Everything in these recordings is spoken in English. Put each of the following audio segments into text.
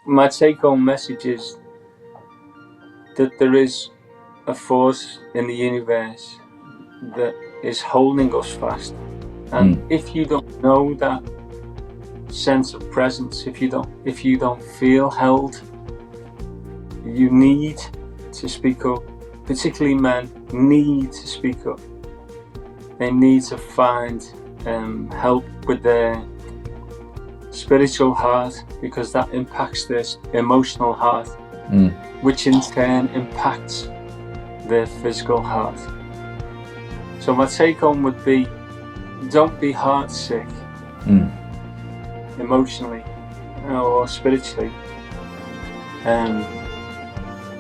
my take-home message is that there is a force in the universe that is holding us fast, and if you don't know that sense of presence, if you don't feel held, you need to speak up. Particularly men need to speak up. They need to find help with their spiritual heart, because that impacts their emotional heart, which in turn impacts their physical heart. So my take home would be, don't be heart sick emotionally or spiritually.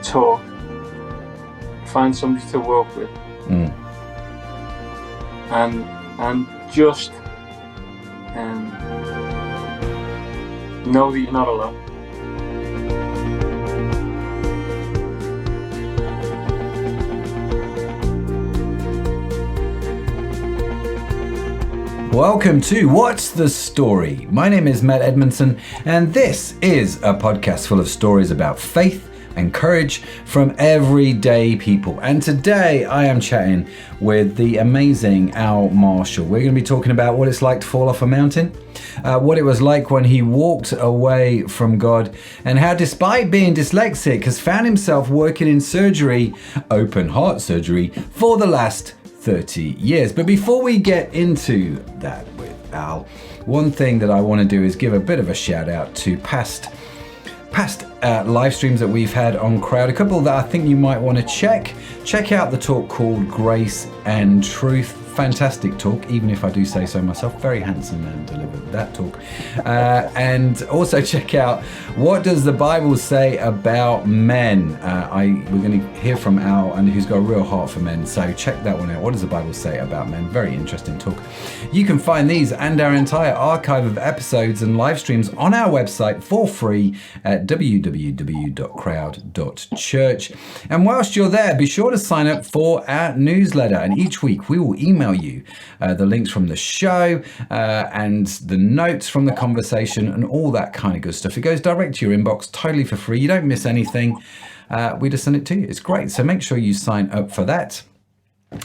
Talk. Find somebody to work with. And just know that you're not alone. Welcome to What's the Story? My name is Matt Edmondson, and this is a podcast full of stories about faith and courage from everyday people. And today I am chatting with the amazing Al Marshall. We're going to be talking about what it's like to fall off a mountain, what it was like when he walked away from God, and how despite being dyslexic has found himself working in surgery, open heart surgery, for the last 30 years. But before we get into that with Al, one thing that I want to do is give a bit of a shout out to past live streams that we've had on Crowd. A couple that I think you might want to check out the talk called Grace and Truth. Fantastic talk, even if I do say so myself. Very handsome man delivered that talk. And also check out What Does the Bible Say About Men? We're going to hear from Al, and who's got a real heart for men. So check that one out. What does the Bible say about men? Very interesting talk. You can find these and our entire archive of episodes and live streams on our website for free at www.crowd.church. And whilst you're there, be sure to sign up for our newsletter. And each week we will email you the links from the show and the notes from the conversation and all that kind of good stuff. It goes direct to your inbox, totally for free. You don't miss anything. We just send it to you. It's great. So make sure you sign up for that.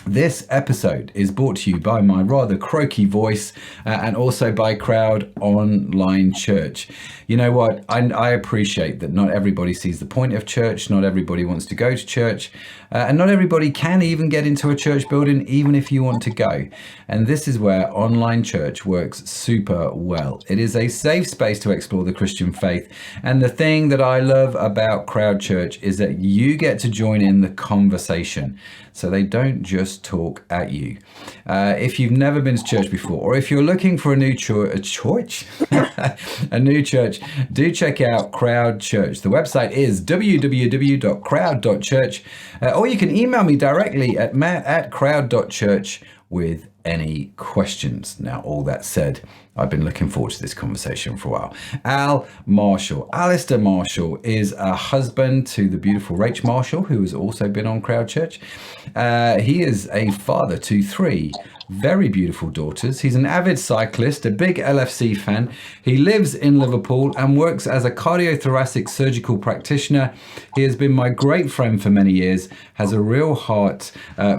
This episode is brought to you by my rather croaky voice and also by Crowd Online Church. You know what? I appreciate that not everybody sees the point of church. Not everybody wants to go to church. And not everybody can even get into a church building, even if you want to go. And this is where online church works super well. It is a safe space to explore the Christian faith. And the thing that I love about Crowd Church is that you get to join in the conversation. So they don't just talk at you. If you've never been to church before, or if you're looking for a new church, a new church, do check out Crowd Church. The website is www.crowd.church, or you can email me directly at matt@crowd.church with any questions. Now, all that said, I've been looking forward to this conversation for a while. Al Marshall. Alistair Marshall is a husband to the beautiful Rach Marshall, who has also been on Crowd Church. He is a father to 3 very beautiful daughters. He's an avid cyclist, a big LFC fan. He lives in Liverpool and works as a Cardio Thoracic Surgical Practitioner. He has been my great friend for many years, has a real heart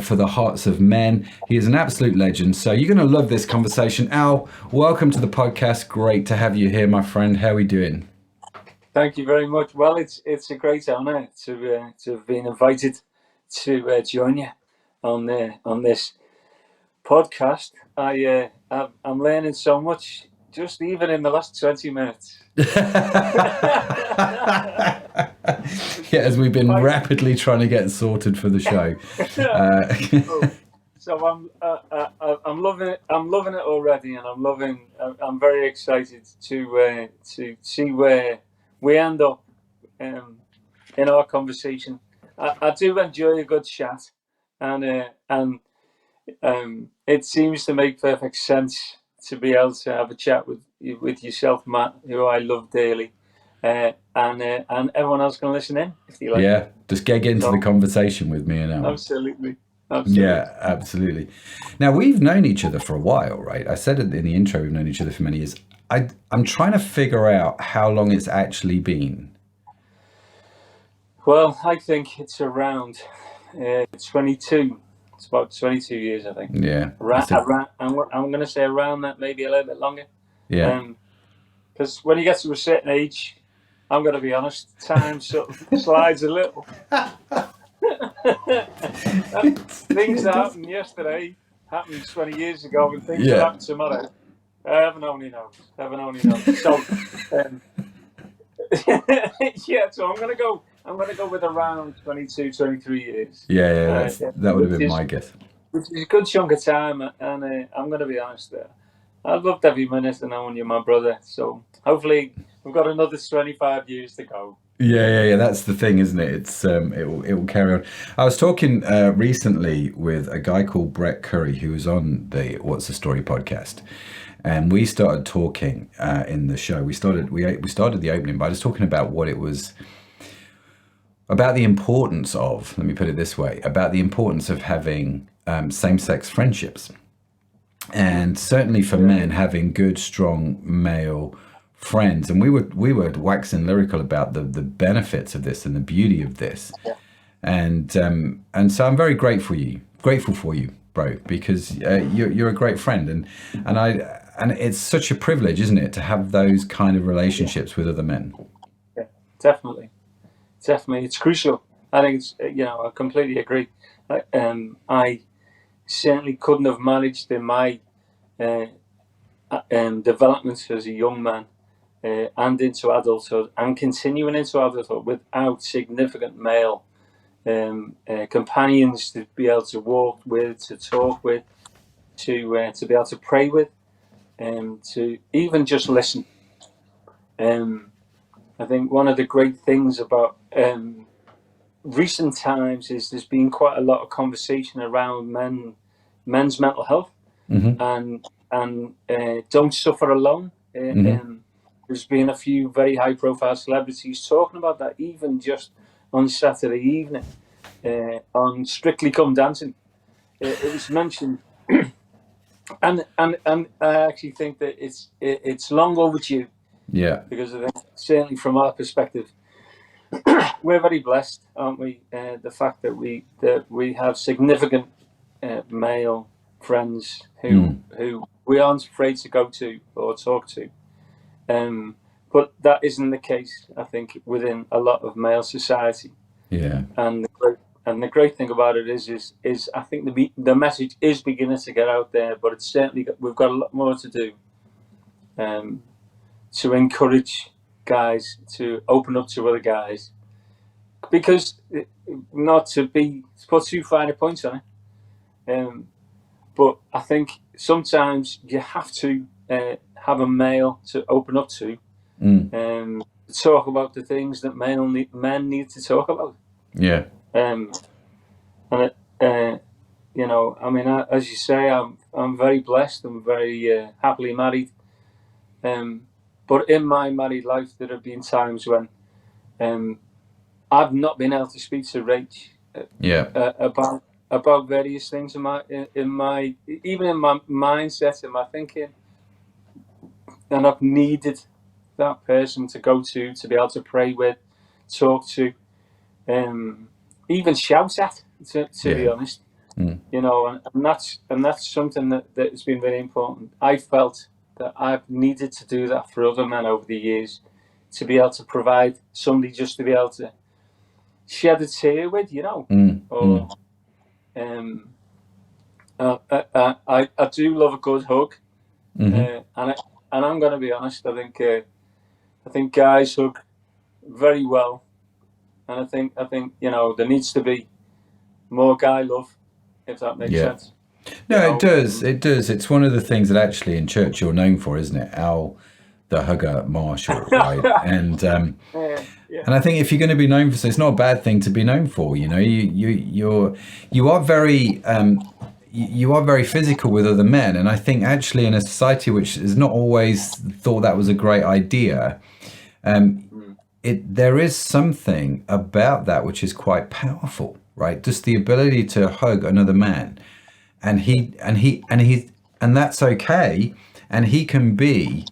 for the hearts of men. He is an absolute legend. So you're going to love this conversation. Al, welcome to the podcast. Great to have you here, my friend. How are we doing? Thank you very much. Well, it's a great honour to have been invited to join you on this podcast. I'm learning so much just even in the last 20 minutes. Yeah, as we've been rapidly trying to get sorted for the show. So I'm loving it. I'm loving it already, and I'm very excited to see where we end up in our conversation. I do enjoy a good chat, and it seems to make perfect sense to be able to have a chat with yourself, Matt, who I love dearly, and everyone else can listen in if you like. Yeah, just get into the conversation with me and Al. Absolutely. Absolutely. Yeah, absolutely. Now, we've known each other for a while, right? I said it in the intro, we've known each other for many years. I'm trying to figure out how long it's actually been. Well, I think it's around 22. It's about 22 years, I think. Yeah. I'm going to say around that, maybe a little bit longer. Yeah. Because when you get to a certain age, I'm going to be honest, time sort of slides a little. Things that happened yesterday happened 20 years ago, and things that happen tomorrow, heaven only knows. So, yeah. So I'm gonna go with around 22, 23 years. Yeah, that would have been my guess. Which is a good chunk of time, and I'm gonna be honest there. I've loved every minute of knowing you're my brother. So hopefully we've got another 25 years to go. Yeah. That's the thing, isn't it? It's it will carry on. I was talking recently with a guy called Brett Curry, who was on the What's the Story podcast, and we started talking in the show. We started the opening by just talking about what it was about, the importance of. Let me put it this way: about the importance of having same-sex friendships, and certainly for men having good, strong male friends. And we were waxing lyrical about the benefits of this and the beauty of this. And so I'm very grateful for you, bro, because you're a great friend, and it's such a privilege, isn't it, to have those kind of relationships with other men. Yeah, definitely, it's crucial. I think it's I completely agree. I certainly couldn't have managed in my development as a young man and into adulthood and continuing into adulthood without significant male companions to be able to walk with, to talk with, to be able to pray with, to even just listen. I think one of the great things about recent times is there's been quite a lot of conversation around men's mental health, and don't suffer alone. There's been a few very high-profile celebrities talking about that, even just on Saturday evening on Strictly Come Dancing. It was mentioned, and I actually think that it's long overdue. Yeah. Because I think certainly from our perspective, we're very blessed, aren't we? The fact that we have significant male friends who we aren't afraid to go to or talk to. But that isn't the case, I think, within a lot of male society. Yeah. And the great thing about it is I think the message is beginning to get out there, but it's certainly we've got a lot more to do. To encourage guys to open up to other guys, because not to put too fine a point on it, but I think sometimes you have to have a male to open up to, talk about the things that men need to talk about. Yeah. And I mean, as you say, I'm very blessed. I'm very happily married. But in my married life, there have been times when I've not been able to speak to Rach about various things in my mindset, in my thinking, and I've needed that person to go to be able to pray with, talk to, even shout at. To be honest, and that's something that has been very important. I felt that I've needed to do that for other men over the years, to be able to provide somebody just to be able to shed a tear with, or I do love a good hug, and I'm going to be honest. I think guys hug very well, and I think there needs to be more guy love, if that makes sense. No, it does. It's one of the things that actually in church you're known for, isn't it? Al, the hugger Marshall, right? And and I think if you're going to be known for so, it's not a bad thing to be known for. You are very physical with other men, and I think actually in a society which has not always thought that was a great idea, there is something about that which is quite powerful, right? Just the ability to hug another man, and that's okay, and he can be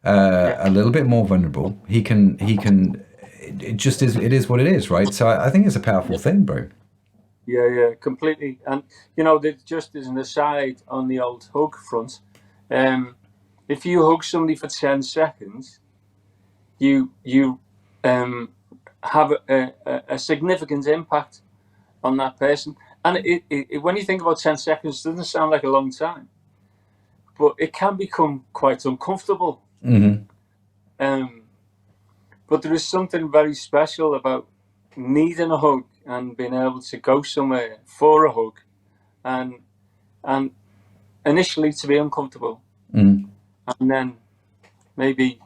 a little bit more vulnerable. He can. It just is. It is what it is, right? So I think it's a powerful thing, bro. Yeah, completely. And just as an aside on the old hug front, if you hug somebody for 10 seconds, you have a significant impact on that person. And when you think about 10 seconds, it doesn't sound like a long time, but it can become quite uncomfortable. Mm-hmm. But there is something very special about needing a hug and being able to go somewhere for a hug, and initially to be uncomfortable, and then maybe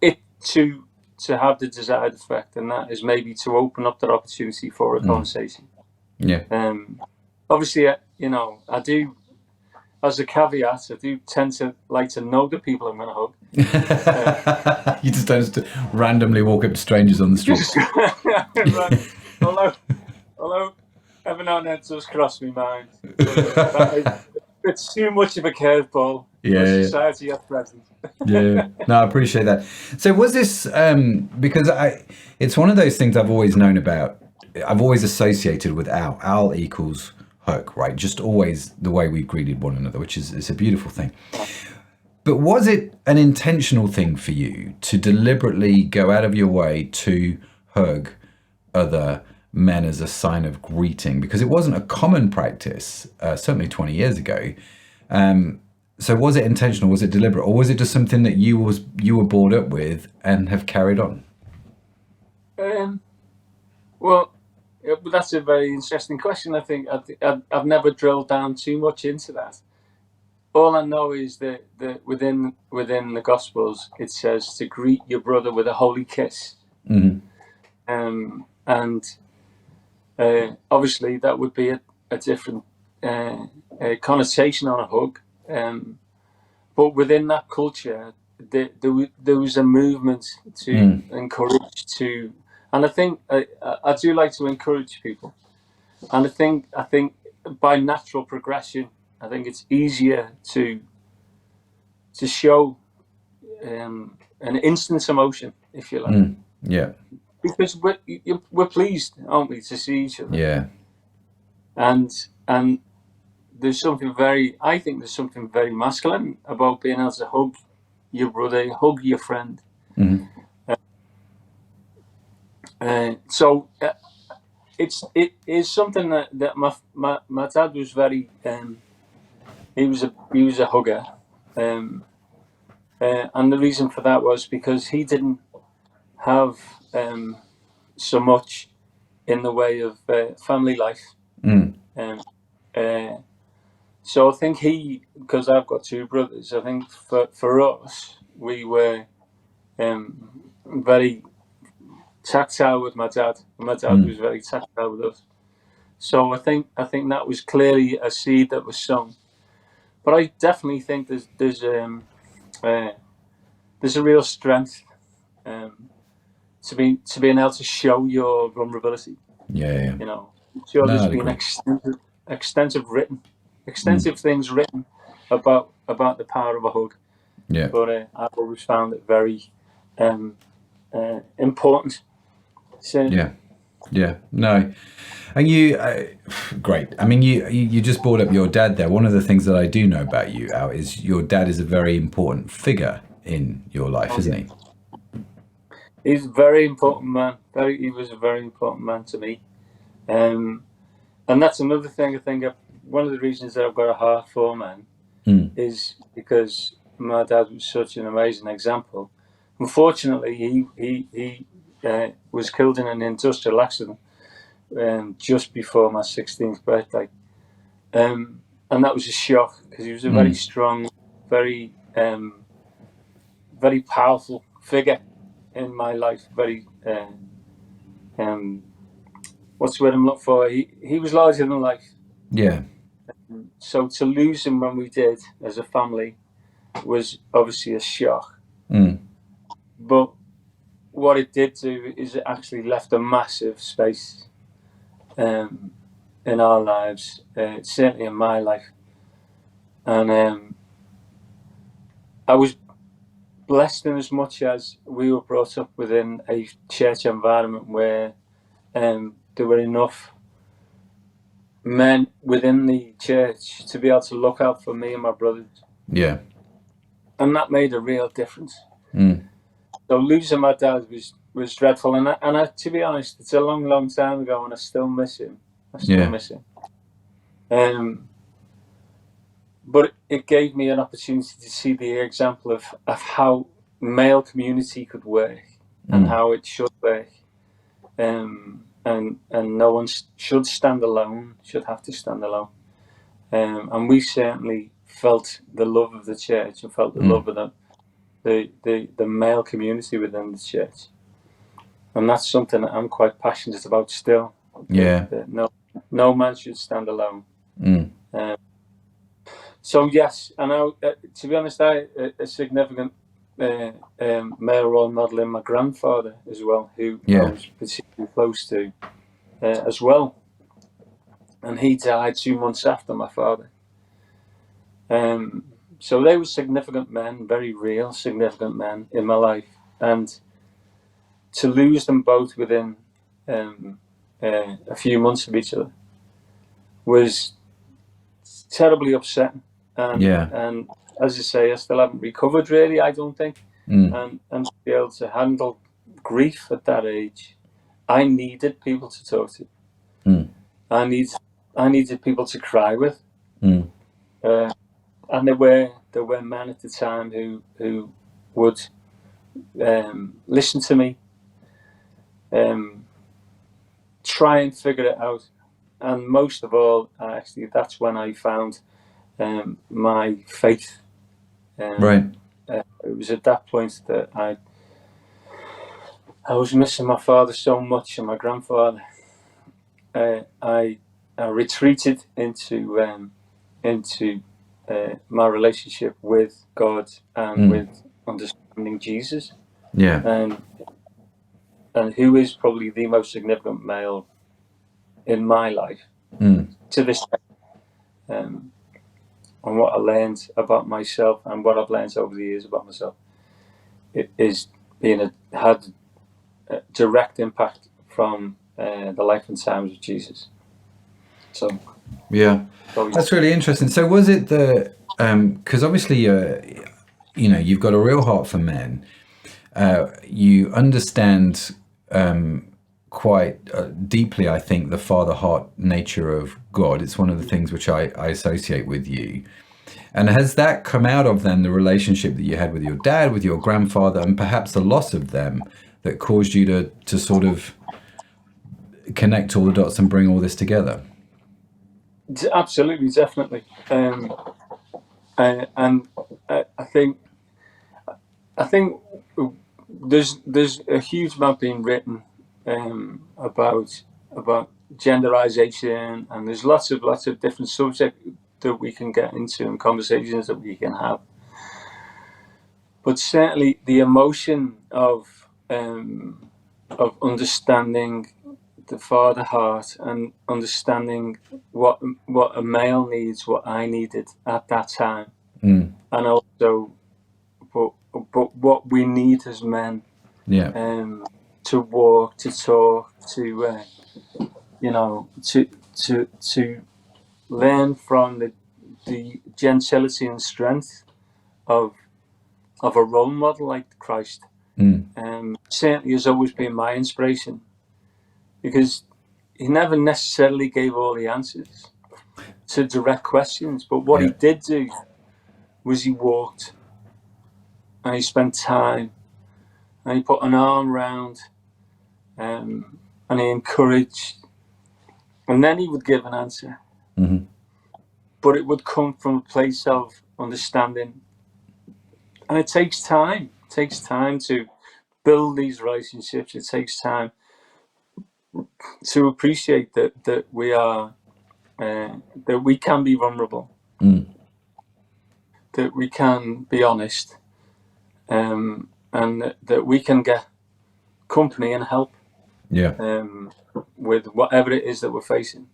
it to have the desired effect, and that is maybe to open up that opportunity for a conversation. Obviously, I do, as a caveat, I do tend to like to know the people I'm going to hug. You just don't just randomly walk up to strangers on the street. Right. Although every now and then it does cross my mind. It's too much of a curveball for society at present. No, I appreciate that. So was this because it's one of those things I've always known about. I've always associated with Al. Al equals hug, right? Just always the way we greeted one another, which is a beautiful thing. But was it an intentional thing for you to deliberately go out of your way to hug other men as a sign of greeting? Because it wasn't a common practice, certainly 20 years ago. So was it intentional? Was it deliberate? Or was it just something that you were brought up with and have carried on? Well, that's a very interesting question. I think I've never drilled down too much into that. All I know is that within the Gospels it says to greet your brother with a holy kiss, and obviously that would be a different connotation on a hug. But within that culture, there was a movement to encourage to, and I think I do like to encourage people, and I think by natural progression, I think it's easier to show an instant emotion, if you like. Because we're pleased, aren't we, to see each other? Yeah. And there's something very masculine about being able to hug your brother, hug your friend. So it is something that my dad was very. He was a hugger, and the reason for that was because he didn't have so much in the way of family life. So I think because I've got two brothers, I think for us, we were very tactile with my dad. My dad was very tactile with us. So I think that was clearly a seed that was sown. But I definitely think there's a real strength to being able to show your vulnerability. Yeah. Sure, there's been extensive things written about the power of a hug. Yeah. But I've always found it very important. So, yeah. No. And you, great. I mean, you just brought up your dad there. One of the things that I do know about you, Al, is your dad is a very important figure in your life, isn't he? He's a very important man. He was a very important man to me. And that's another thing. I think one of the reasons that I've got a heart for men is because my dad was such an amazing example. Unfortunately, he was killed in an industrial accident just before my 16th birthday, and that was a shock because he was a very strong, very very powerful figure in my life. Very what's the word I'm looking for? He was larger than life. Yeah. So to lose him when we did as a family was obviously a shock. But what it did do is it actually left a massive space in our lives, certainly in my life. And I was blessed in as much as we were brought up within a church environment where there were enough men within the church to be able to look out for me and my brothers. Yeah. And that made a real difference. Mm. So losing my dad was dreadful. And I, to be honest, it's a long, long time ago, and I still miss him. Miss him. But it gave me an opportunity to see the example of how male community could work and how it should work. And no one should stand alone, should have to stand alone. And we certainly felt the love of the church and felt the love of the male community within the church. And that's something that I'm quite passionate about still. Yeah. That no man should stand alone. Mm. So yes, I know. To be honest, a significant male role model in my grandfather as well, who I was particularly close to as well, and he died 2 months after my father. So they were significant men, very real, significant men in my life, and to lose them both within a few months of each other was terribly upsetting. And as I say, I still haven't recovered really, I don't think. And to be able to handle grief at that age, I needed people to talk to. I needed people to cry with. And there were men at the time who would listen to me, try and figure it out. And most of all, actually, that's when I found my faith. Right. It was at that point that I was missing my father so much, and my grandfather. I retreated into my relationship with God and with understanding Jesus. Yeah. And who is probably the most significant male in my life to this day. And what I learned about myself and what I've learned over the years about myself, it is had a direct impact from the life and times of Jesus. So yeah, that's really interesting. So was it because obviously you've got a real heart for men. You understand quite deeply, I think, the father heart nature of God. It's one of the things which I associate with you. And has that come out of then the relationship that you had with your dad, with your grandfather, and perhaps the loss of them that caused you to sort of connect all the dots and bring all this together? Absolutely, definitely. And I think there's a huge amount being written about genderization, and there's lots of different subjects that we can get into and conversations that we can have. But certainly the emotion of understanding the father heart and understanding what a male needs, what I needed at that time, and also but what we need as men, to walk, to talk, to to learn from the gentility and strength of a role model like Christ. Certainly has always been my inspiration, because he never necessarily gave all the answers to direct questions, but what he did do was he walked and he spent time and he put an arm around and he encouraged, and then he would give an answer. But it would come from a place of understanding, and it takes time. It takes time to build these relationships. It takes time to appreciate that we are that we can be vulnerable, that we can be honest, and that we can get company and help. with whatever it is that we're facing.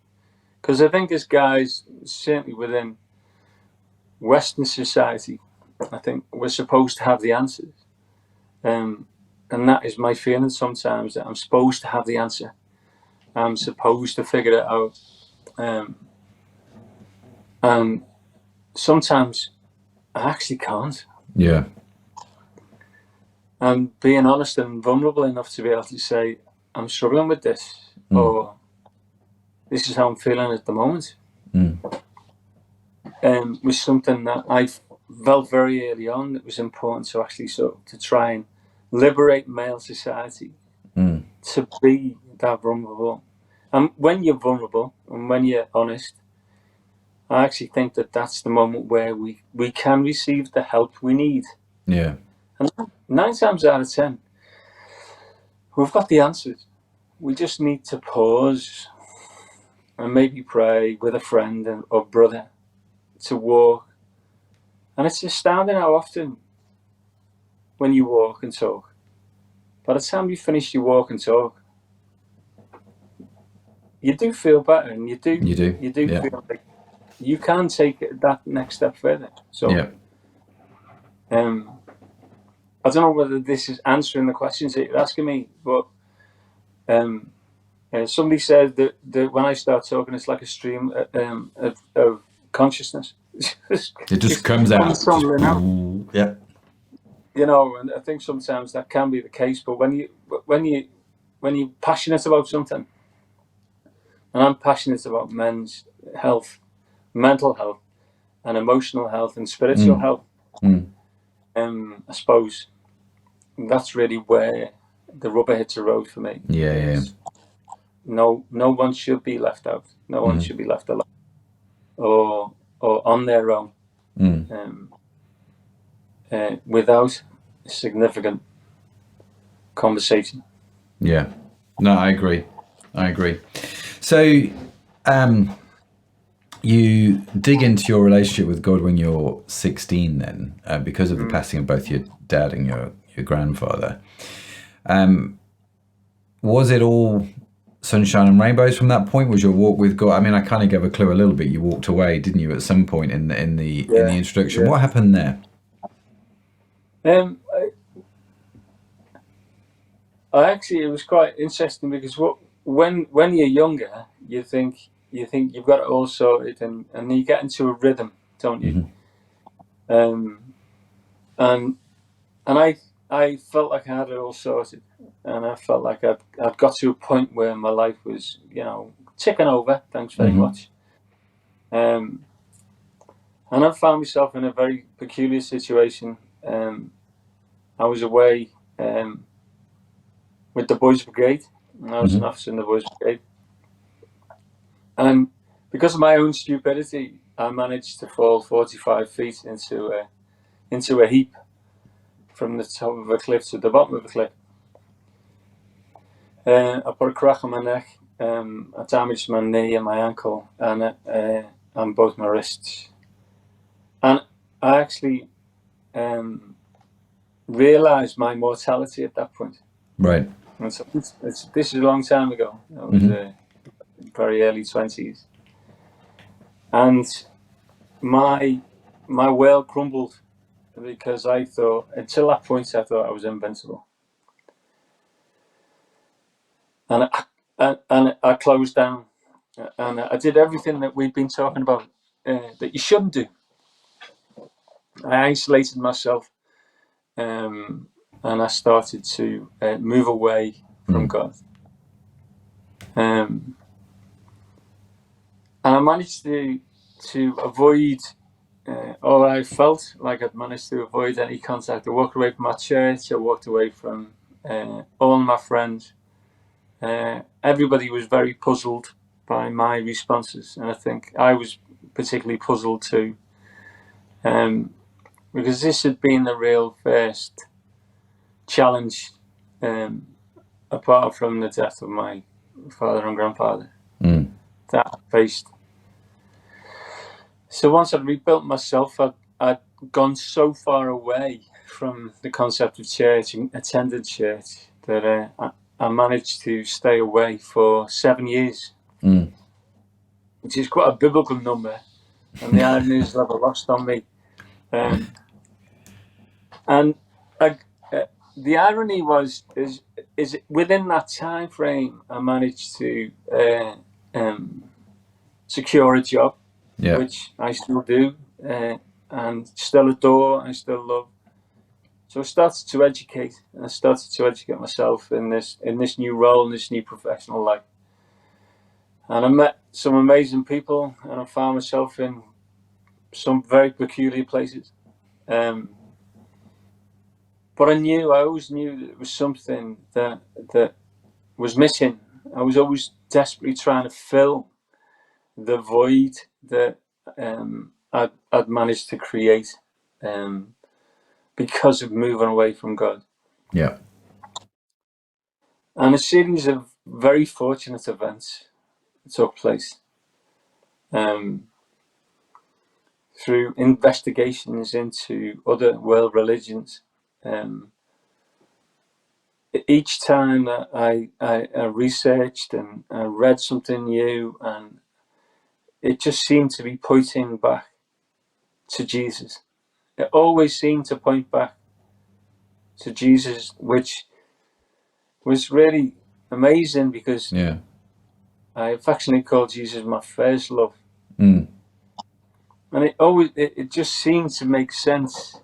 Because I think as guys, certainly within Western society, I think we're supposed to have the answers. And that is my feeling sometimes, that I'm supposed to have the answer. I'm supposed to figure it out. And sometimes I actually can't. Yeah. And being honest and vulnerable enough to be able to say, I'm struggling with this, or this is how I'm feeling at the moment. Was something that I felt very early on that was important to actually to try and liberate male society to be that vulnerable. And when you're vulnerable and when you're honest, I actually think that that's the moment where we can receive the help we need. Yeah. And 9 times out of 10, we've got the answers. We just need to pause and maybe pray with a friend or brother to walk. And it's astounding how often when you walk and talk, by the time you finish your walk and talk, you do feel better, and you do feel like you can take that next step further. So I don't know whether this is answering the questions that you're asking me, but somebody said that when I start talking, it's like a stream of consciousness. It just comes out. Yeah. You know, and I think sometimes that can be the case. But when you're passionate about something, and I'm passionate about men's health, mental health, and emotional health, and spiritual health, I suppose that's really where the rubber hits the road for me. Yeah. No one should be left out. No one should be left alone or on their own without significant conversation. Yeah. No, I agree. So you dig into your relationship with God when you're 16 then, because of the passing of both your dad and your grandfather. Was it all sunshine and rainbows from that point? Was your walk with God? I mean, I kind of gave a clue a little bit. You walked away, didn't you, at some point in the introduction? Yeah. What happened there? I actually, it was quite interesting because when you're younger, you think you've got it all sorted, and you get into a rhythm, don't you? And I felt like I had it all sorted, and I felt like I'd got to a point where my life was, ticking over. Thanks very much. And I found myself in a very peculiar situation. I was away with the Boys Brigade, and I was an officer in the Boys Brigade. And because of my own stupidity, I managed to fall 45 feet into a heap from the top of a cliff to the bottom of the cliff. I put a crack on my neck. I damaged my knee and my ankle and both my wrists. And I actually realised my mortality at that point. Right. And so this is a long time ago. I was very early 20s. And my world crumbled because I thought, until that point, I thought I was invincible. And I closed down, and I did everything that we've been talking about that you shouldn't do. I isolated myself, and I started to move away from God. And I managed to avoid, or I felt like I'd managed to avoid any contact. I walked away from my church. I walked away from all my friends. Everybody was very puzzled by my responses, and I think I was particularly puzzled too, because this had been the real first challenge, apart from the death of my father and grandfather, that I faced. So once I'd rebuilt myself, I'd gone so far away from the concept of church and attended church that I managed to stay away for 7 years, which is quite a biblical number, and the irony is never lost on me. And the irony is within that time frame, I managed to secure a job, which I still do, and still adore, I still love. So I started to educate, and I started to educate myself in this new role, in this new professional life. And I met some amazing people, and I found myself in some very peculiar places. But I always knew that there was something that was missing. I was always desperately trying to fill the void that I'd managed to create because of moving away from God. Yeah. And a series of very fortunate events took place through investigations into other world religions. Each time that I researched and I read something new, and it just seemed to be pointing back to Jesus. It always seemed to point back to Jesus, which was really amazing because I affectionately call Jesus my first love. And it just seemed to make sense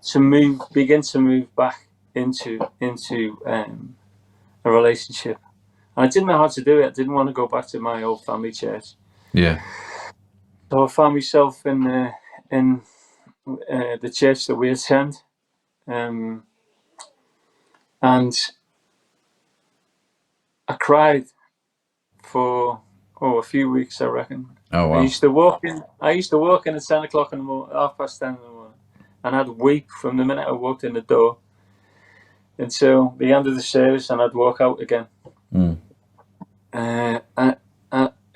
to begin to move back into a relationship. And I didn't know how to do it. I didn't want to go back to my old family church. Yeah. So I found myself in the church that we attend, and I cried for a few weeks, I reckon. Oh wow! I used to walk in at 10 o'clock in the morning, 10:30 in the morning, and I'd weep from the minute I walked in the door until the end of the service, and I'd walk out again.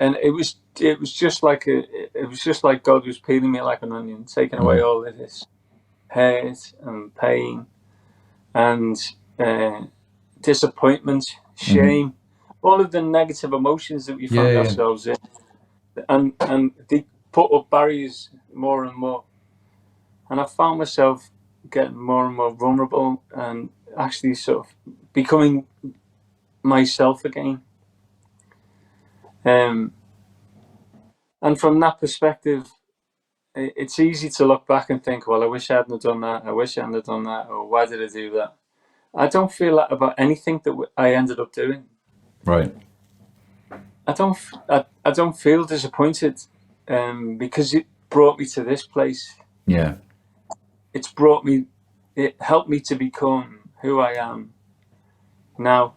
And it was just like God was peeling me like an onion, taking away all of this hurt and pain and disappointment, shame, all of the negative emotions that we find ourselves in, and they put up barriers more and more. And I found myself getting more and more vulnerable and actually sort of becoming myself again. And from that perspective, it's easy to look back and think, well, I wish I hadn't done that. I wish I hadn't done that. Or why did I do that? I don't feel that about anything that I ended up doing. Right. I don't feel disappointed because it brought me to this place. Yeah. It helped me to become who I am now.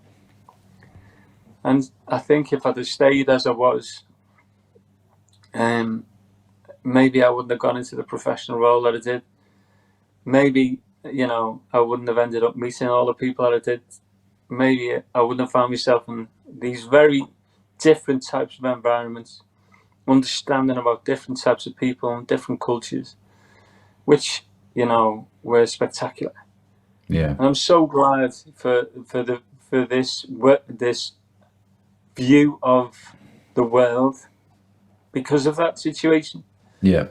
And I think if I'd have stayed as I was, maybe I wouldn't have gone into the professional role that I did. Maybe, I wouldn't have ended up meeting all the people that I did. Maybe I wouldn't have found myself in these very different types of environments, understanding about different types of people and different cultures, which, were spectacular. Yeah. And I'm so glad for this view of the world because of that situation. Yeah.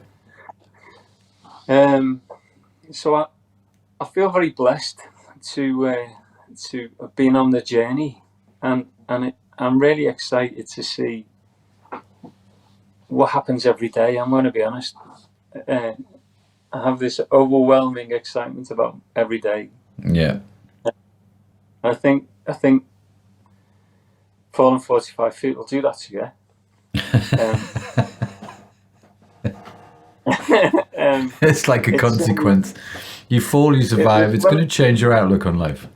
So I feel very blessed to have been on the journey, and I'm really excited to see what happens every day. I'm going to be honest. I have this overwhelming excitement about every day. Yeah. I think falling 45 feet will do that to you. It's like a consequence. You fall, you survive. It's going to change your outlook on life.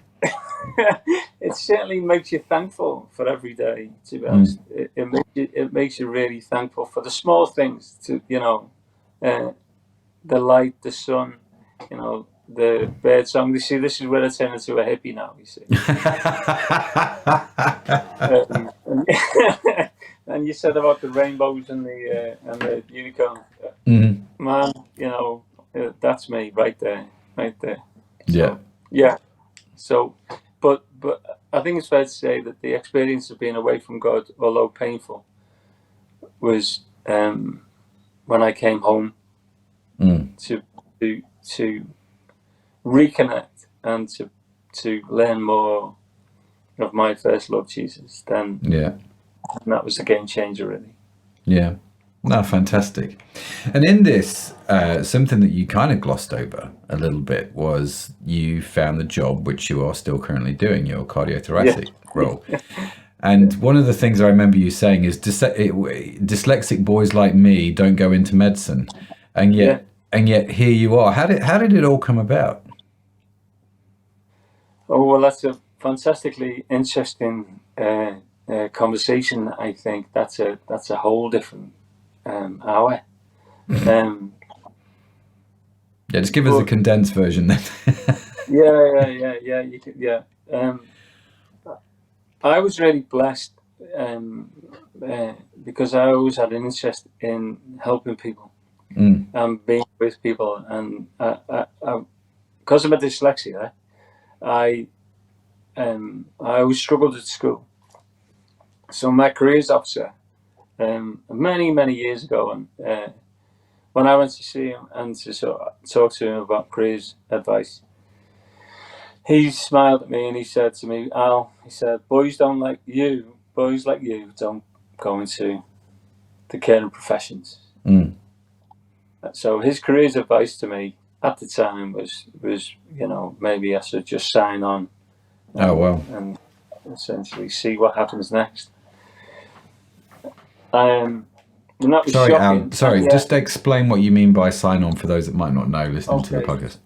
It certainly makes you thankful for every day, to be honest. It makes you really thankful for the small things, to the light, the sun, the bird song. You see, this is where I turn into a hippie now, you see. And you said about the rainbows and the unicorn. Man, that's me right there. So, yeah. So but I think it's fair to say that the experience of being away from God, although painful, was when I came home to reconnect and to learn more of my first love, Jesus. Then that was the game changer, really. Yeah. No, fantastic. And in this, something that you kind of glossed over a little bit was you found the job, which you are still currently doing, your cardio thoracic role. And one of the things I remember you saying is dyslexic boys like me don't go into medicine. And yet here you are. How did it all come about? Oh, well, that's a fantastically interesting conversation. I think that's a whole different hour. Yeah, just give us a condensed version then. I was really blessed because I always had an interest in helping people and being with people, and because of my dyslexia, I always struggled at school. So my careers officer, many years ago, and when I went to see him and to sort of talk to him about careers advice, he smiled at me and he said to me, "Al," he said, boys like you don't go into the caring professions." So his careers advice to me at the time was maybe I should just sign on. And essentially see what happens next. And that was shocking. Sorry, just explain what you mean by sign on for those that might not know listening to the podcast.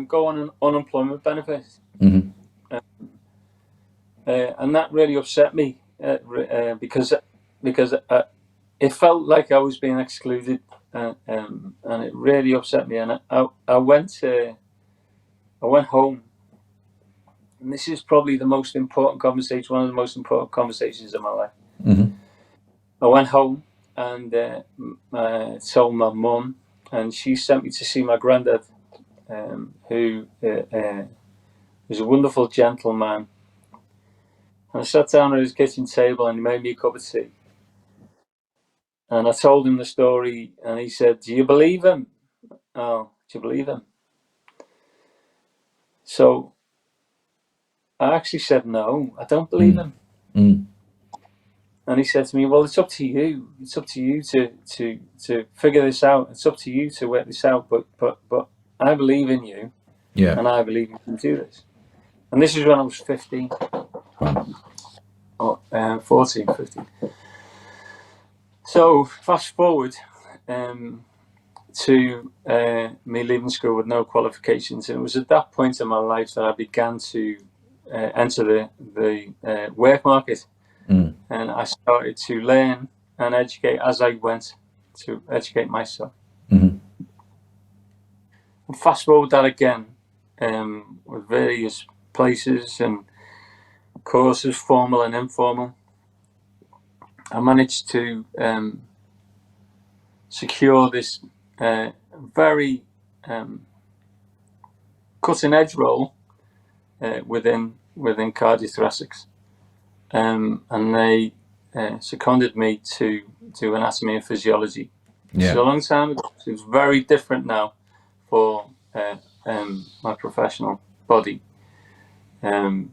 Go on unemployment benefits. And that really upset me because it felt like I was being excluded, and it really upset me. And I went home, and this is probably the most important conversation, one of the most important conversations of my life. I went home and told my mum, and she sent me to see my granddad, who was a wonderful gentleman. And I sat down at his kitchen table and he made me a cup of tea. And I told him the story, and he said, "Do you believe him? Oh, do you believe him?" So I actually said, "No, I don't believe him." And he said to me, "Well, it's up to you. It's up to you to figure this out. It's up to you to work this out. But I believe in you, and I believe you can do this." And this is when I was 15, or 14, 15. So fast forward to me leaving school with no qualifications, and it was at that point in my life that I began to enter the work market. And I started to learn and educate as I went, to educate myself. And fast forward that again, with various places and courses, formal and informal. I managed to secure this very cutting edge role within Cardio Thoracics. And they seconded me to anatomy and physiology. It's a long time ago. It's very different now for my professional body. And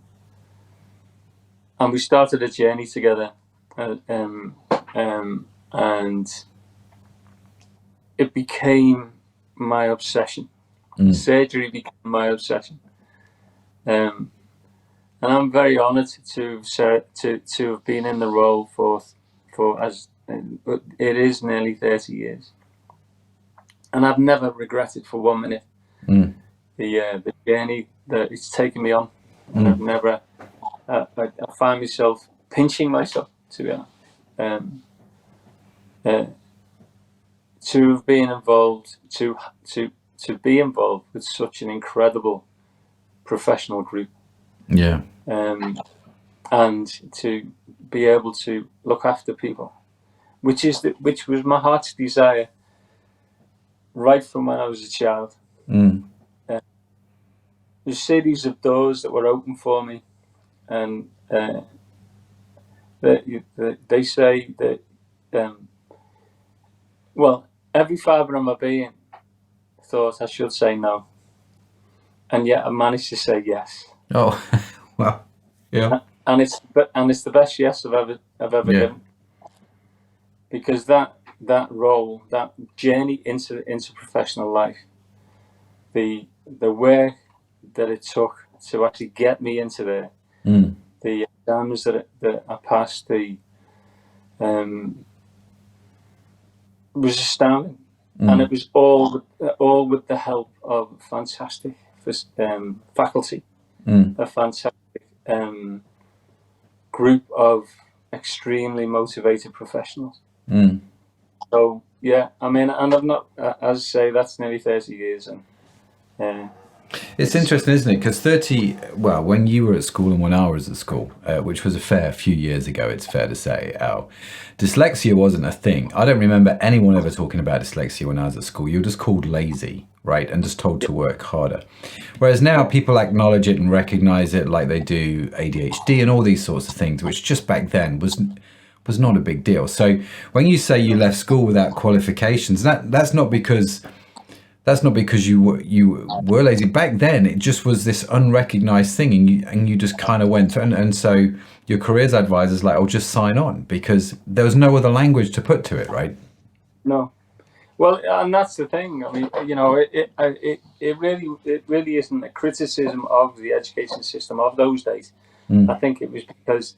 we started a journey together, and it became my obsession. Surgery became my obsession. And I'm very honoured to have been in the role for it is nearly 30 years, and I've never regretted for 1 minute the journey that it's taken me on. And I've never I find myself pinching myself, to be honest, to have been involved, to be involved with such an incredible professional group. And to be able to look after people, which was my heart's desire right from when I was a child. a series of doors that were open for me, and they say that every fibre of my being thought I should say no, and yet I managed to say yes. Oh, well, yeah. And it's the best yes I've ever given, because that role, that journey into professional life, the work that it took to actually get me into there, the exams that I passed, was astounding, and it was all with the help of fantastic faculty, a fantastic group of extremely motivated professionals. So yeah, I mean, and I've not, as I say, that's nearly 30 years, and it's interesting, isn't it? Because when you were at school and when I was at school, which was a fair few years ago, it's fair to say, Al, dyslexia wasn't a thing. I don't remember anyone ever talking about dyslexia when I was at school. You were just called lazy, right? And just told to work harder. Whereas now people acknowledge it and recognize it, like they do ADHD and all these sorts of things, which just back then was not a big deal. So when you say you left school without qualifications, that's not because you were lazy. Back then, it just was this unrecognized thing, and you just kind of went through, and so your careers advisor's like, "Oh, just sign on," because there was no other language to put to it, right? No, well, and that's the thing. I mean, you know, it really isn't a criticism of the education system of those days. I think it was because,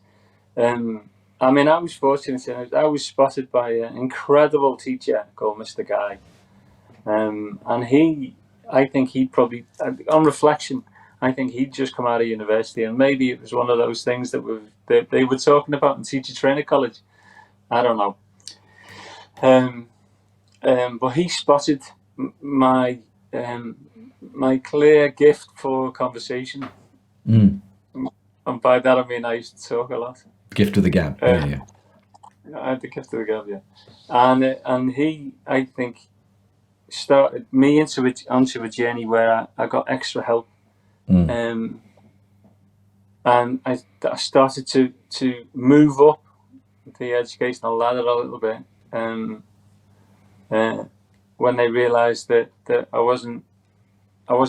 I mean, I was fortunate. I was spotted by an incredible teacher called Mr. Guy. And I think he'd probably, on reflection, I think he'd just come out of university, and maybe it was one of those things that they were talking about in teacher training college. I don't know. But he spotted my clear gift for conversation, and by that I mean I used to talk a lot. Gift of the gab. Yeah. I had the gift of the gab, yeah. And he, I think, started me onto a journey where I got extra help, and I started to move up the educational ladder a little bit, when they realised that I wasn't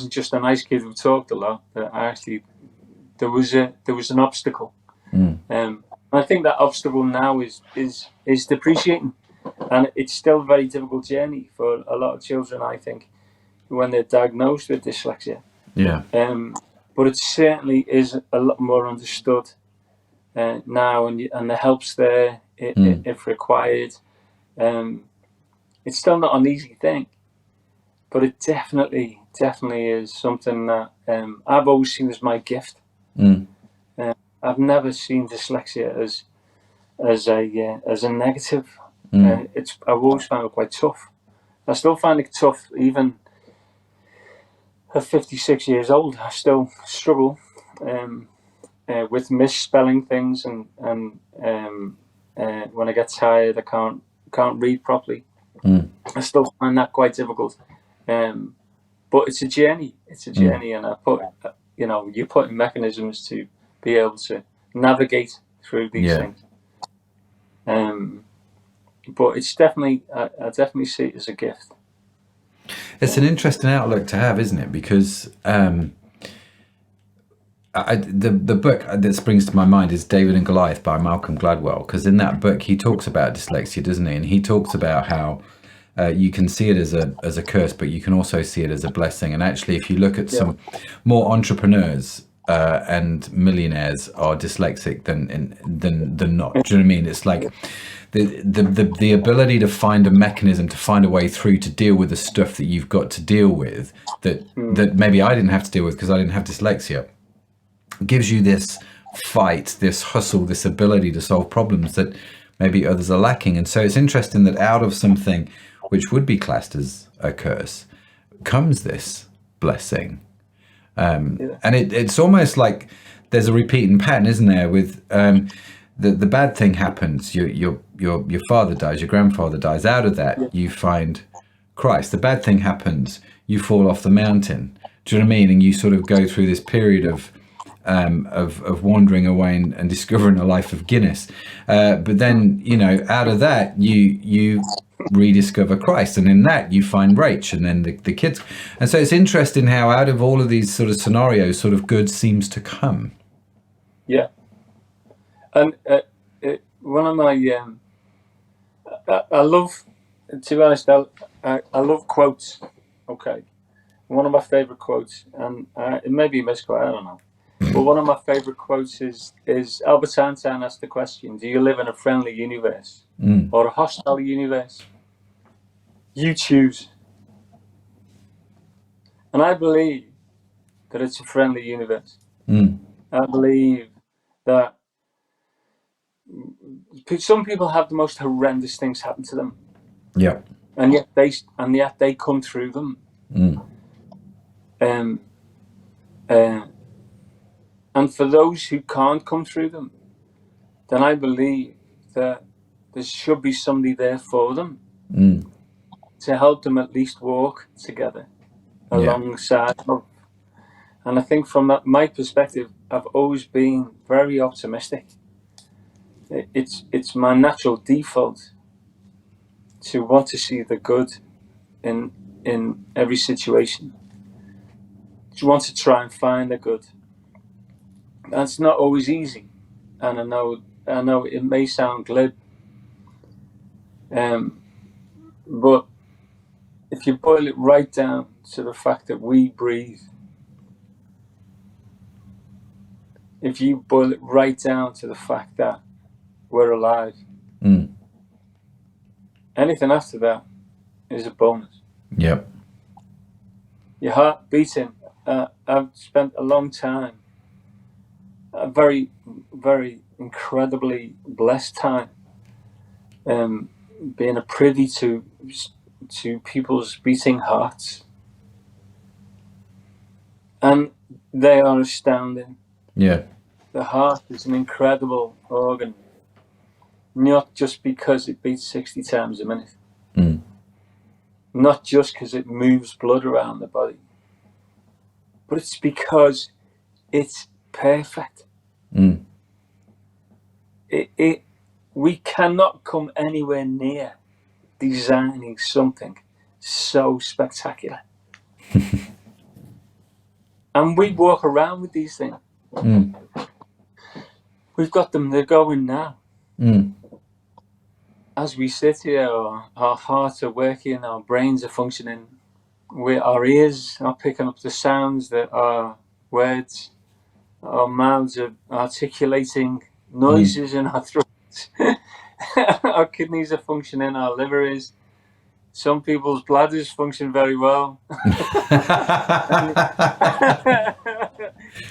just a nice kid who talked a lot, that I actually there was an obstacle, I think that obstacle now is depreciating. And it's still a very difficult journey for a lot of children, I think, when they're diagnosed with dyslexia. Yeah. But it certainly is a lot more understood now, and the help's there if required. It's still not an easy thing, but it definitely is something that I've always seen as my gift. I've never seen dyslexia as a negative. I've always found it quite tough. I still find it tough, even at 56 years old. I still struggle with misspelling things, and when I get tired, I can't read properly. I still find that quite difficult. But it's a journey. And you put in mechanisms to be able to navigate through these things. But it's definitely, I definitely see it as a gift. It's an interesting outlook to have, isn't it? Because the book that springs to my mind is David and Goliath by Malcolm Gladwell. Because in that book, he talks about dyslexia, doesn't he? And he talks about how you can see it as a curse, but you can also see it as a blessing. And actually, if you look at some more entrepreneurs and millionaires are dyslexic than not. Do you know what I mean? It's like the ability to find a mechanism, to find a way through to deal with the stuff that you've got to deal with that maybe I didn't have to deal with because I didn't have dyslexia, gives you this fight, this hustle, this ability to solve problems that maybe others are lacking. And so it's interesting that out of something which would be classed as a curse comes this blessing. And it's almost like there's a repeating pattern, isn't there? With the bad thing happens, your father dies, your grandfather dies. Out of that, you find Christ. The bad thing happens, you fall off the mountain. Do you know what I mean? And you sort of go through this period of wandering away and discovering a life of Guinness. But then, you know, out of that, you rediscover Christ, and in that you find Rach, and then the kids. And so it's interesting how out of all of these sort of scenarios, sort of good seems to come. Yeah. And one of my, I love, to be honest, I love quotes. Okay. One of my favourite quotes, and it may be a misquote, I don't know. But one of my favourite quotes is Albert Einstein asked the question, do you live in a friendly universe or a hostile universe? You choose. And I believe that it's a friendly universe. I believe that some people have the most horrendous things happen to them. Yeah. And yet they come through them. And for those who can't come through them, then I believe that there should be somebody there for them to help them at least walk together alongside of. And I think from my perspective, I've always been very optimistic. It's my natural default to want to see the good in every situation. To want to try and find the good. That's not always easy, and I know it may sound glib, but if you boil it right down to the fact that we breathe, if you boil it right down to the fact that we're alive, anything after that is a bonus. Yep. Your heart beating. I've spent a long time, a very, very incredibly blessed time, being a privy to people's beating hearts, and they are astounding. Yeah. The heart is an incredible organ, not just because it beats 60 times a minute, not just because it moves blood around the body, but it's because it's perfect. We cannot come anywhere near designing something so spectacular. And we walk around with these things. We've got them, they're going now. As we sit here, our hearts are working, our brains are functioning, our ears are picking up the sounds that our words, our mouths are articulating noises in our throats. Our kidneys are functioning, our liver is. Some people's bladders function very well.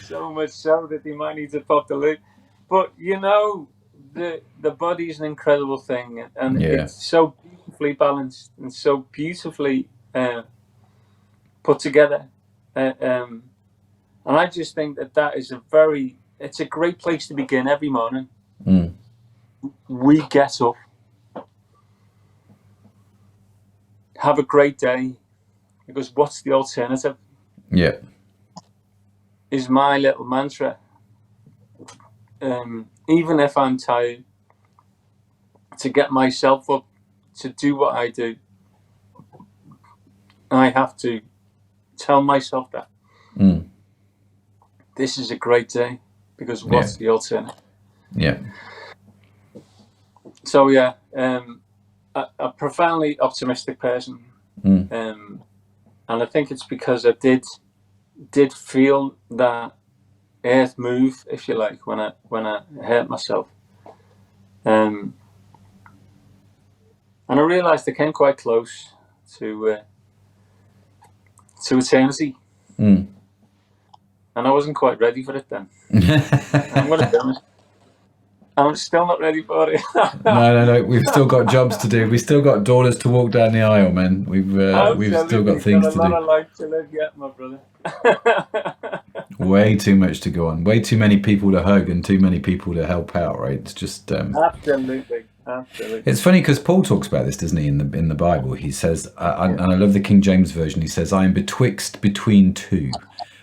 So much so that they might need to pop the lid. But you know, the body is an incredible thing, and it's so beautifully balanced and so beautifully put together. And I just think that is it's a great place to begin every morning. We get up, have a great day, because what's the alternative? Yeah. Is my little mantra. Even if I'm tired, to get myself up to do what I do, I have to tell myself that this is a great day, because what's the alternative? Yeah. So yeah, a profoundly optimistic person, and I think it's because I did feel that earth move, if you like, when I hurt myself, and I realised I came quite close to eternity, and I wasn't quite ready for it then. I'm going to be honest. I'm still not ready for it. No. We've still got jobs to do. We've still got daughters to walk down the aisle, man. We've still got things to do. A lot of life to live yet, my brother. Way too much to go on. Way too many people to hug and too many people to help out. Right? It's just Absolutely. Absolutely. It's funny because Paul talks about this, doesn't he, in the Bible? He says, and I love the King James Version, he says, I am between two,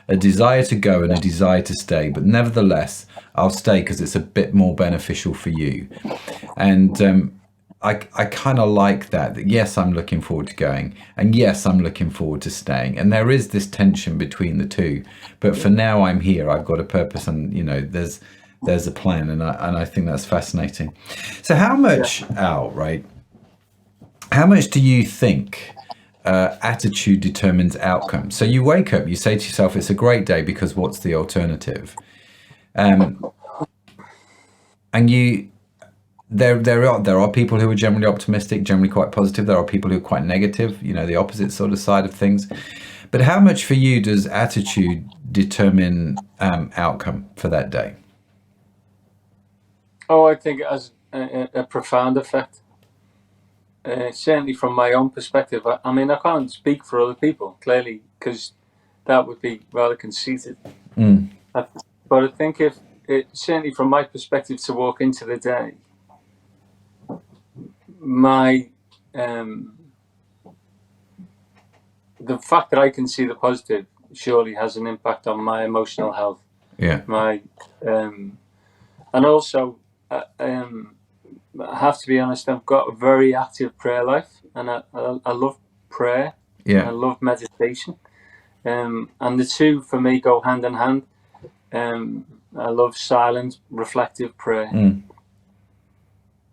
a desire to go and a desire to stay, but nevertheless, I'll stay because it's a bit more beneficial for you. And I kind of like that. Yes, I'm looking forward to going, and yes, I'm looking forward to staying. And there is this tension between the two. But for now, I'm here. I've got a purpose, and there's a plan, and I think that's fascinating. So how much, Al, right? How much do you think attitude determines outcome? So you wake up, you say to yourself, it's a great day because what's the alternative? And there are people who are generally optimistic, generally quite positive. There are people who are quite negative, the opposite sort of side of things. But how much for you does attitude determine outcome for that day? Oh, I think it has a profound effect. Certainly from my own perspective. I mean, I can't speak for other people, clearly, because that would be rather conceited. But I think certainly from my perspective, to walk into the day, the fact that I can see the positive surely has an impact on my emotional health. Yeah. And also, I have to be honest, I've got a very active prayer life, and I love prayer. Yeah. I love meditation. And the two for me go hand in hand. I love silent, reflective prayer.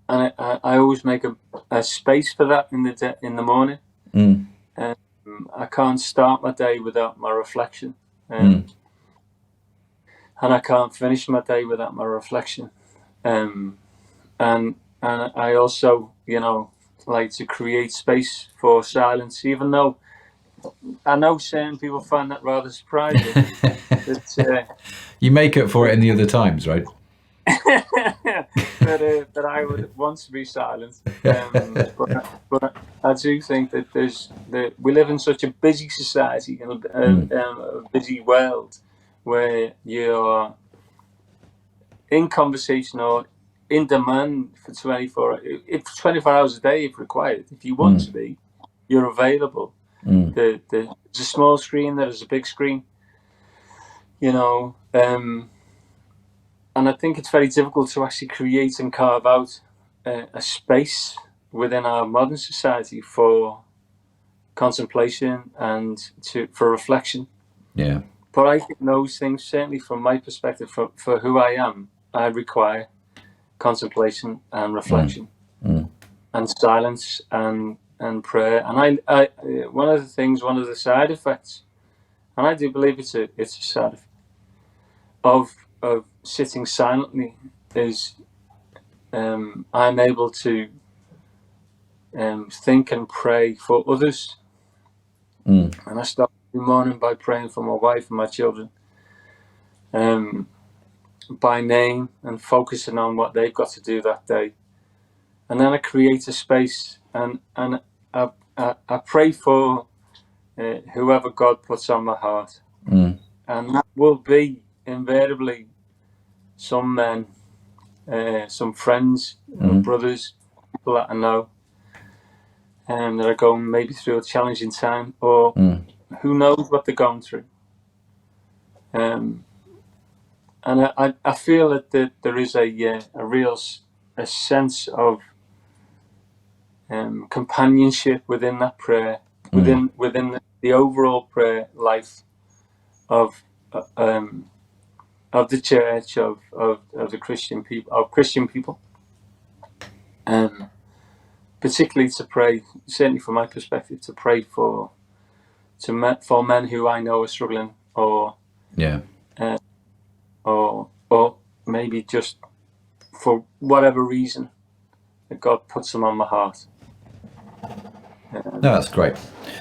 And I always make a space for that in the morning. I can't start my day without my reflection. And I can't finish my day without my reflection. And I also, like to create space for silence, even though I know certain people find that rather surprising. You make up for it in the other times, right? that I would want to be silent. But I do think that we live in such a busy society and a busy world where you're in conversation or in demand for 24 hours a day if required. If you want to be, you're available. There's a small screen, there's a big screen, and I think it's very difficult to actually create and carve out a space within our modern society for contemplation and for reflection. Yeah. But I think those things, certainly from my perspective, for who I am, I require contemplation and reflection and silence and prayer. And I one of the side effects, and I do believe it's a side effect of sitting silently, is I'm able to think and pray for others. And I start every morning by praying for my wife and my children, by name, and focusing on what they've got to do that day. And then I create a space, and I pray for whoever God puts on my heart. And that will be invariably some men, some friends, brothers, people that I know, that are going maybe through a challenging time, or who knows what they're going through. And I feel that there is a real sense of companionship within that prayer, within the overall prayer life of the church, of the Christian people, particularly to pray, certainly from my perspective, to pray for men who I know are struggling, or maybe just for whatever reason that God puts them on my heart. No, that's great.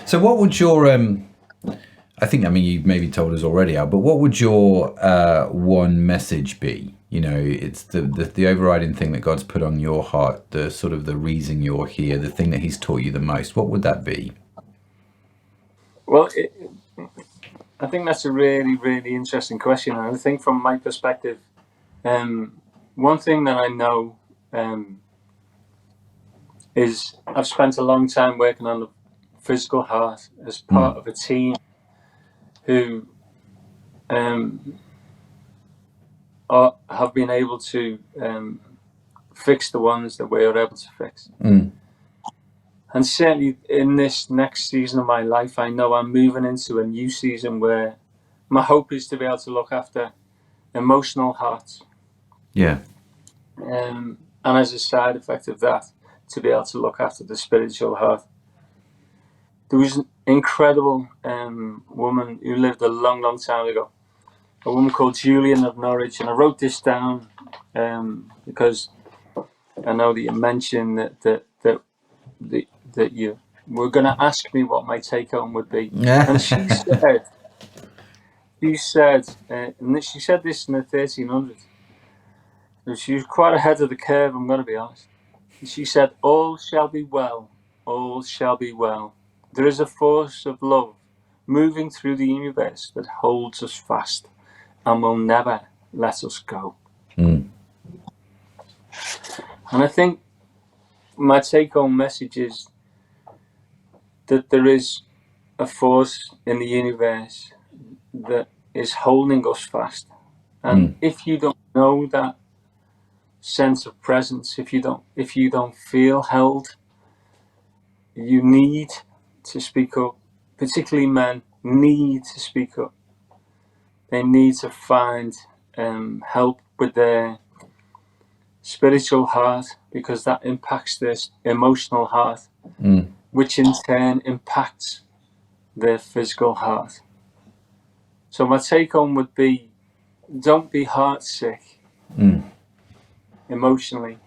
So what would your you maybe told us already, Al, but what would your one message be? It's the overriding thing that God's put on your heart, the sort of the reason you're here, the thing that he's taught you the most. What would that be? Well, I think that's a really, really interesting question. And I think from my perspective, one thing that I know is I've spent a long time working on the physical heart as part of a team who have been able to fix the ones that we are able to fix. And certainly in this next season of my life, I know I'm moving into a new season where my hope is to be able to look after emotional hearts. Yeah. And as a side effect of that, to be able to look after the spiritual heart. There was an incredible woman who lived a long, long time ago, a woman called Julian of Norwich, and I wrote this down because I know that you mentioned that you were going to ask me what my take home would be, and she said, and she said this in the 1300s. She was quite ahead of the curve, I'm going to be honest. And she said, "All shall be well, all shall be well. There is a force of love moving through the universe that holds us fast and will never let us go." And I think my take-home message is that there is a force in the universe that is holding us fast. And if you don't know that sense of presence, if you don't feel held, you need to speak up. Particularly men need to speak up. They need to find help with their spiritual heart, because that impacts their emotional heart, which in turn impacts their physical heart. So my take home would be, don't be heart sick emotionally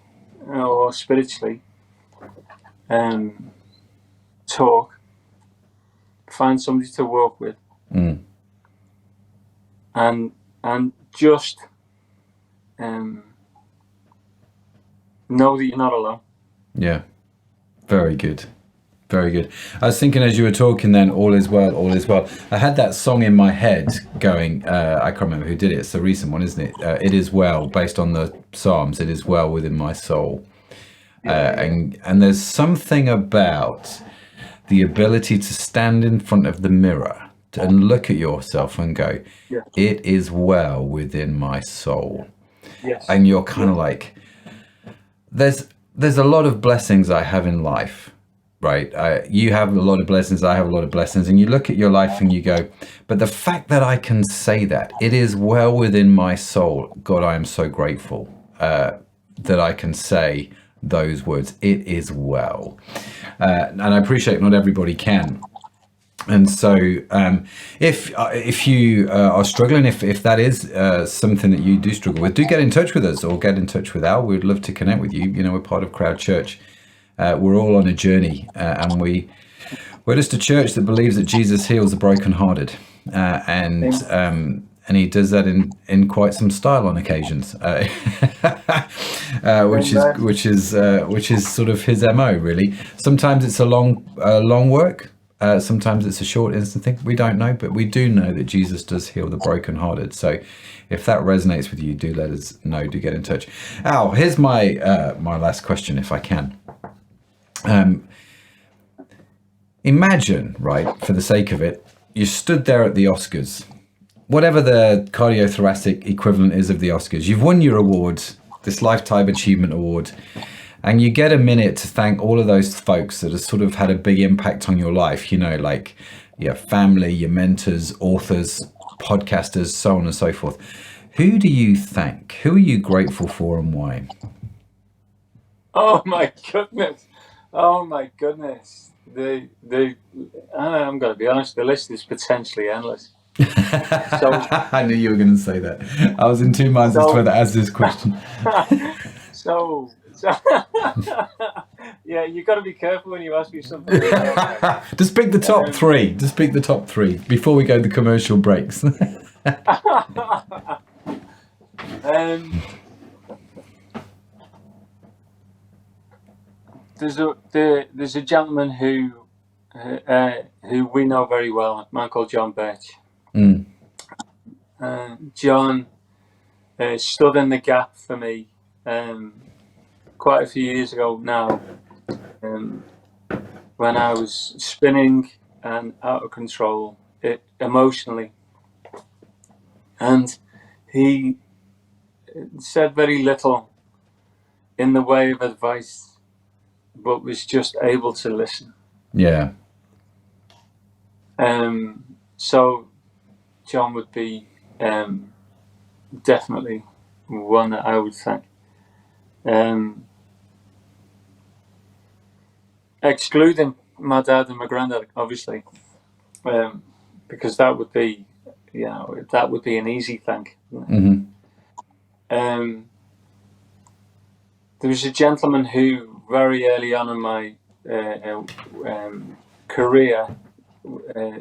or spiritually. Talk, find somebody to work with, and just know that you're not alone. Yeah. Very good. Very good. I was thinking as you were talking then, all is well, all is well. I had that song in my head going, I can't remember who did it. It's a recent one, isn't it? It is well, based on the Psalms. It is well within my soul. And there's something about the ability to stand in front of the mirror and look at yourself and go, it is well within my soul. Yes. And you're kind of like, there's a lot of blessings I have in life, right? You have a lot of blessings, I have a lot of blessings, and you look at your life and you go, but the fact that I can say that, it is well within my soul, God, I am so grateful that I can say those words, it is well. And I appreciate not everybody can. And so if you are struggling, if that is something that you do struggle with, do get in touch with us or get in touch with Al. We'd love to connect with you. You know, we're part of Crowd Church. We're all on a journey, and we're just a church that believes that Jesus heals the brokenhearted, and he does that in quite some style on occasions, which is sort of his MO, really. Sometimes it's a long work. Sometimes it's a short instant thing. We don't know, but we do know that Jesus does heal the brokenhearted. So if that resonates with you, do let us know. Do get in touch. Al, here's my my last question, if I can. Imagine, right, for the sake of it, you stood there at the Oscars, whatever the Cardio Thoracic equivalent is of the Oscars. You've won your award, this Lifetime Achievement Award, and you get a minute to thank all of those folks that have sort of had a big impact on your life, you know, like your family, your mentors, authors, podcasters, so on and so forth. Who do you thank? Who are you grateful for and why? Oh my goodness. Oh my goodness. I'm going to be honest, the list is potentially endless. I knew you were going to say that. I was in two minds as to whether to ask this question. So yeah, you've got to be careful when you ask me something. Just pick the top three. Just pick the top three before we go to commercial breaks. There's a gentleman who we know very well, a man called John Birch. John stood in the gap for me quite a few years ago now. when I was spinning and out of control emotionally. And he said very little in the way of advice, but was just able to listen. Yeah. So John would be definitely one that I would thank. Excluding my dad and my granddad, obviously, because that would be, that would be an easy thank. Mm-hmm. There was a gentleman who very early on in my career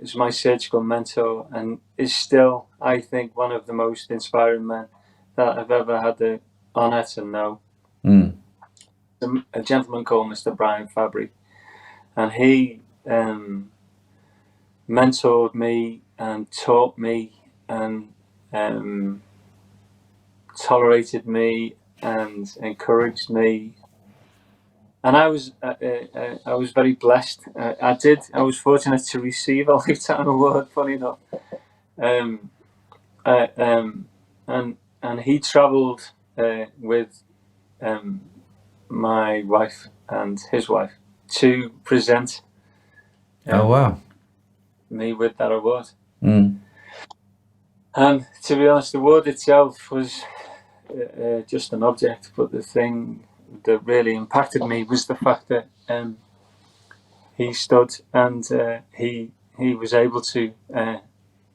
is my surgical mentor and is still, I think, one of the most inspiring men that I've ever had the honour to know. A gentleman called Mr. Brian Fabry, and he mentored me and taught me and tolerated me and encouraged me. And I was very blessed. I was fortunate to receive a lifetime award, funny enough. And he travelled with my wife and his wife to present me with that award. And to be honest, the award itself was just an object, but the thing that really impacted me was the fact that he stood and he was able to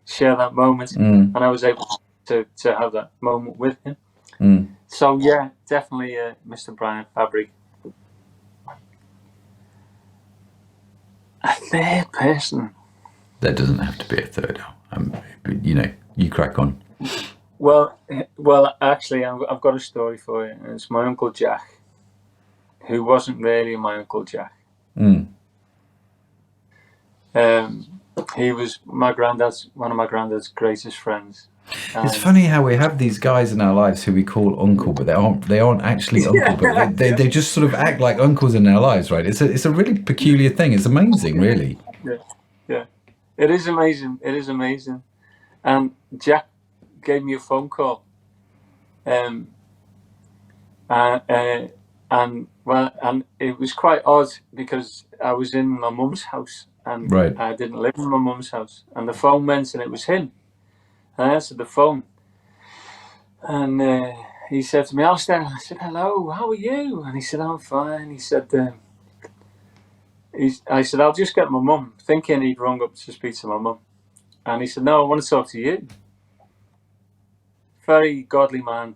share that moment, and I was able to have that moment with him. So yeah, definitely Mr. Brian Fabry. A third person. There doesn't have to be a third. You crack on. Well, actually, I've got a story for you. It's my Uncle Jack, who wasn't really my Uncle Jack. He was one of my granddad's greatest friends. It's funny how we have these guys in our lives who we call uncle, but they aren't actually uncle, but they just sort of act like uncles in our lives, right? It's a really peculiar thing. It's amazing, really. Yeah. It is amazing. And Jack gave me a phone call. And it was quite odd because I was in my mum's house and I didn't live in my mum's house, and the phone went and it was him. And I answered the phone, and he said to me, "Alistair," I said, "Hello, how are you?" And he said, "I'm fine." He said, I said, "I'll just get my mum," thinking he'd rung up to speak to my mum. And he said, "No, I want to talk to you." Very godly man.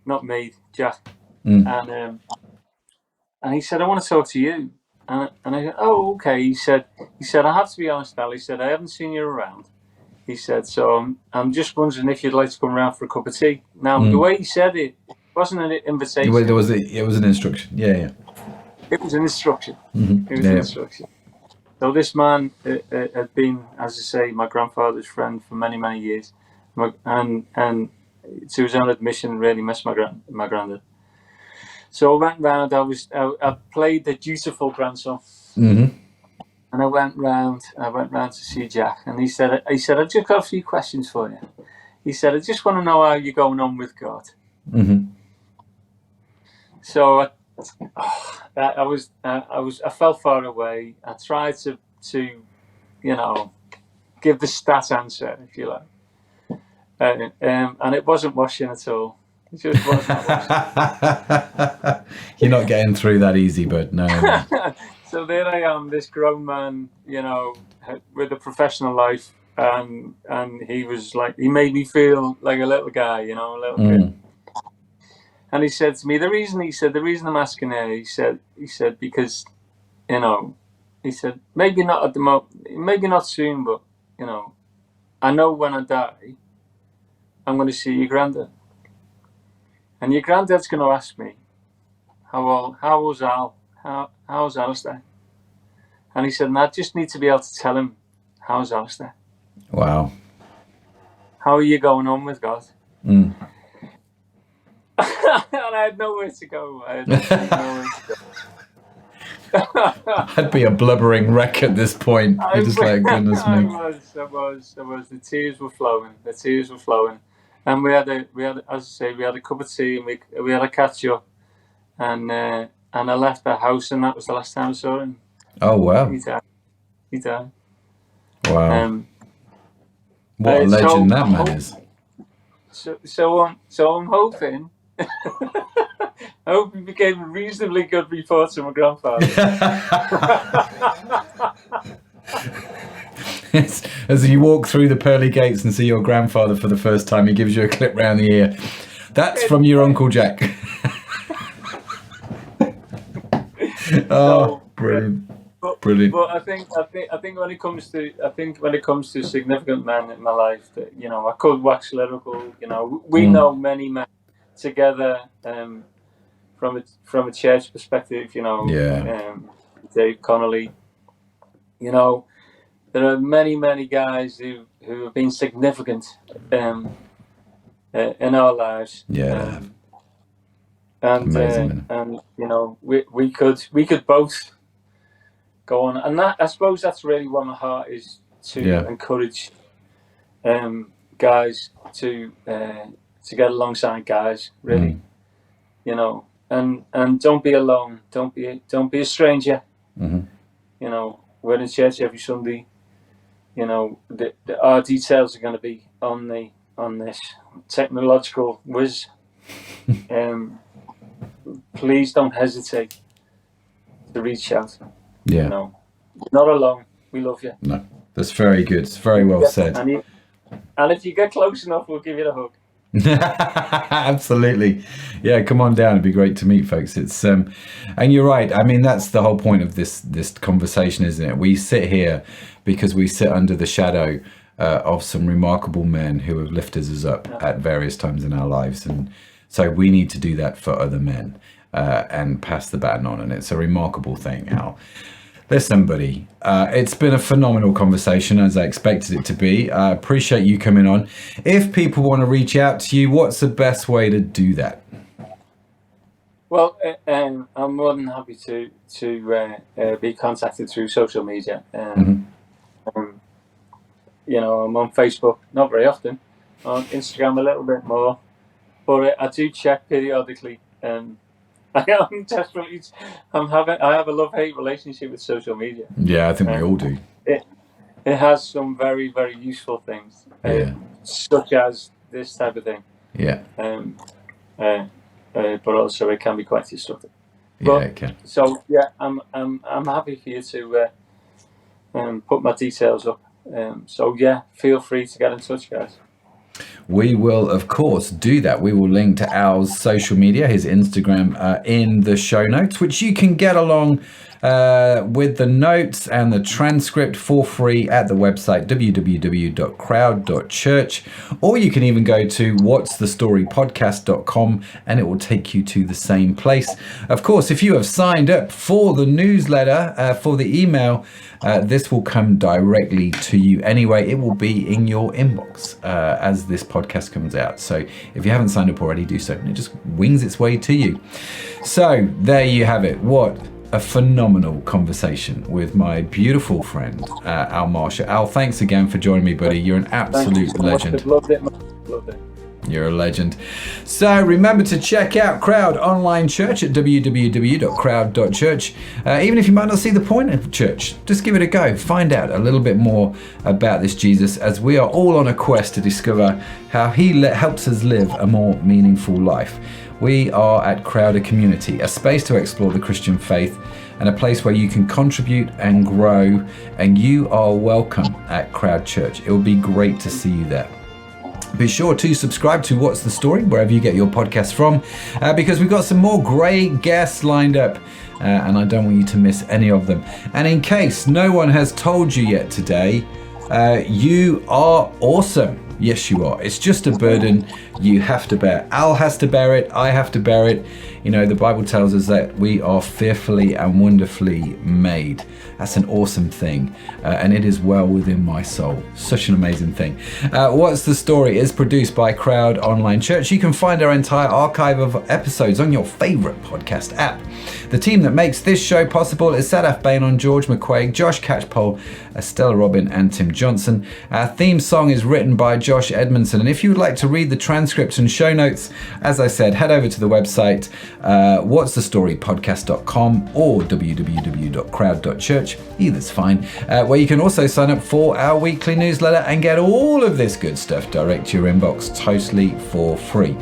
Not me, Jack. And he said, "I want to talk to you." And I said, "Oh, okay." He said, "I have to be honest, Al." He said, "I haven't seen you around." He said, "So I'm just wondering if you'd like to come around for a cup of tea." Now, the way he said it wasn't an invitation. It was an instruction. Yeah. It was an instruction. It was an instruction. So this man had been, as I say, my grandfather's friend for many, many years, and to his own admission, really missed my granddad. So I went round. I played the dutiful grandson, and I went round to see Jack, and he said, "I've just got a few questions for you." He said, "I just want to know how you're going on with God." So I felt far away. I tried to give the stat answer, if you like, and it wasn't washing at all. It just wasn't washing. You're not getting through that easy, but no. So there I am, this grown man, with a professional life, and he was like, he made me feel like a little guy, a little kid. And he said to me, the reason I'm asking her, he said, because, he said, maybe not at the moment, maybe not soon, but, I know when I die, I'm going to see your granddad. And your granddad's going to ask me, how's Al? How's Alistair? And he said, and I just need to be able to tell him, how's Alistair? Wow. How are you going on with God? And I had nowhere to go. I'd be a blubbering wreck at this point. You're just like, goodness me. I was. The tears were flowing. And we had, as I say, we had a cup of tea, and we had a catch up, and I left the house, and that was the last time I saw him. Oh wow! He died. Wow! What a legend that man is. So I'm hoping. I hope he became a reasonably good report to my grandfather. As you walk through the pearly gates and see your grandfather for the first time, he gives you a clip round the ear. That's from your Uncle Jack. Oh, brilliant. Brilliant. But I think when it comes to significant men in my life, that, you know, I could wax lyrical. You know, we know many men together from a church perspective. You know, Dave Connolly. You know, there are many guys who have been significant in our lives. Yeah. And you know, we could both go on, and that, I suppose that's really what my heart is, to encourage guys to get alongside guys, really. You know, and don't be alone, don't be a stranger. You know, we're in church every Sunday. You know, our details are going to be on this technological whiz. Please don't hesitate to reach out. Yeah. You know, you're not alone. We love you. No, that's very good. It's very well said. And if you get close enough, we'll give you a hug. Absolutely. Yeah, come on down. It'd be great to meet folks. It's and you're right. I mean, that's the whole point of this conversation, isn't it? We sit here because we sit under the shadow of some remarkable men who have lifted us up at various times in our lives, and so we need to do that for other men and pass the baton on. And it's a remarkable thing, Al. Listen, buddy, it's been a phenomenal conversation, as I expected it to be. I appreciate you coming on. If people want to reach out to you, what's the best way to do that? Well, I'm more than happy to be contacted through social media. You know, I'm on Facebook, not very often. On Instagram, a little bit more. But I do check periodically. I have a love-hate relationship with social media. Yeah, I think we all do. It has some very, very useful things, such as this type of thing. Yeah. But also it can be quite destructive. Yeah, it can. So yeah, I'm happy for you to put my details up. So yeah, feel free to get in touch, guys. We will, of course, do that. We will link to Al's social media, his Instagram, in the show notes, which you can get along with the notes and the transcript for free at the website www.crowd.church, or you can even go to whatsthestorypodcast.com and it will take you to the same place. Of course, if you have signed up for the newsletter, for the email, this will come directly to you anyway. It will be in your inbox as this podcast comes out. So if you haven't signed up already, do so. And it just wings its way to you. So there you have it. What a phenomenal conversation with my beautiful friend, Al Marshall. Al, thanks again for joining me, buddy. You're an absolute legend. Loved it. You're a legend. So remember to check out Crowd Online Church at www.crowd.church. Even if you might not see the point of church, just give it a go. Find out a little bit more about this Jesus, as we are all on a quest to discover how he helps us live a more meaningful life. We are at Crowd a Community, a space to explore the Christian faith and a place where you can contribute and grow, and you are welcome at Crowd Church. It will be great to see you there. Be sure to subscribe to What's the Story, wherever you get your podcast from, because we've got some more great guests lined up, and I don't want you to miss any of them. And in case no one has told you yet today, you are awesome. Yes, you are. It's just a burden you have to bear. Al has to bear it. I have to bear it. You know, the Bible tells us that we are fearfully and wonderfully made. That's an awesome thing. And it is well within my soul. Such an amazing thing. What's the Story is produced by Crowd Online Church. You can find our entire archive of episodes on your favorite podcast app. The team that makes this show possible is Sadaf Bainon, George McQuaig, Josh Catchpole, Estella Robin, and Tim Johnson. Our theme song is written by Josh Edmondson. And if you would like to read the transcripts and show notes, as I said, head over to the website, what'sthestorypodcast.com or www.crowd.church. Either's fine. Where you can also sign up for our weekly newsletter and get all of this good stuff direct to your inbox totally for free.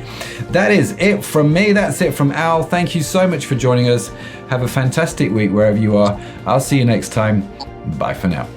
That is it from me. That's it from Al. Thank you so much for joining us. Have a fantastic week wherever you are. I'll see you next time. Bye for now.